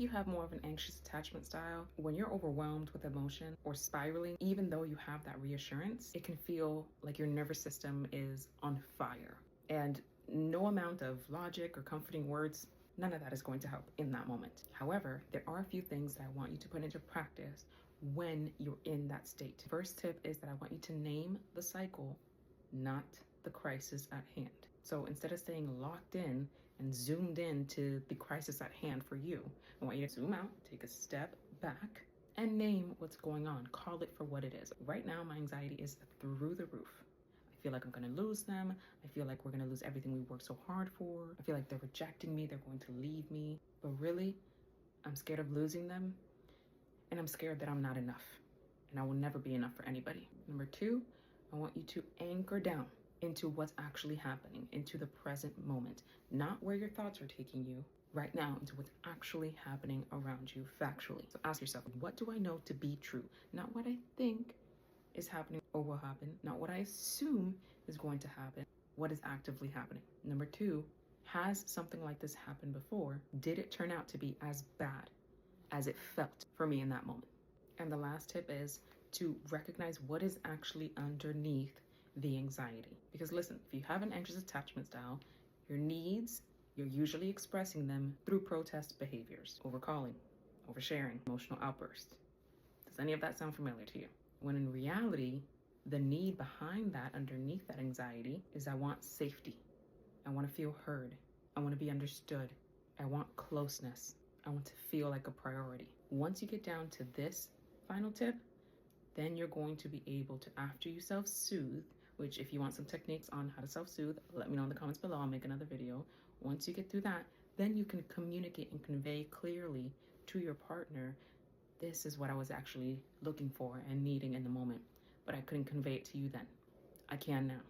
you have more of an anxious attachment style, when you're overwhelmed with emotion or spiraling, even though you have that reassurance, it can feel like your nervous system is on fire. And no amount of logic or comforting words, none of that is going to help in that moment. However, there are a few things that I want you to put into practice when you're in that state. First tip is that I want you to name the cycle, not the crisis at hand. So instead of staying locked in and zoomed in to the crisis at hand for you, I want you to zoom out, take a step back, and name what's going on. Call it for what it is. Right now, my anxiety is through the roof. I feel like I'm gonna lose them. I feel like we're gonna lose everything we worked so hard for. I feel like they're rejecting me, they're going to leave me. But really, I'm scared of losing them, and I'm scared that I'm not enough, and I will never be enough for anybody. Number two, I want you to anchor down into what's actually happening, into the present moment, not where your thoughts are taking you, right now, into what's actually happening around you factually. So ask yourself, what do I know to be true? Not what I think is happening or will happen, not what I assume is going to happen, what is actively happening. Number two, has something like this happened before? Did it turn out to be as bad as it felt for me in that moment? And the last tip is to recognize what is actually underneath the anxiety. Because listen, if you have an anxious attachment style, your needs, you're usually expressing them through protest behaviors, overcalling, oversharing, emotional outbursts. Does any of that sound familiar to you? When in reality, the need behind that, underneath that anxiety, is I want safety. I want to feel heard. I want to be understood. I want closeness. I want to feel like a priority. Once you get down to this final tip, then you're going to be able to, after you self-soothe, which if you want some techniques on how to self-soothe, let me know in the comments below. I'll make another video. Once you get through that, then you can communicate and convey clearly to your partner, this is what I was actually looking for and needing in the moment, but I couldn't convey it to you then. I can now.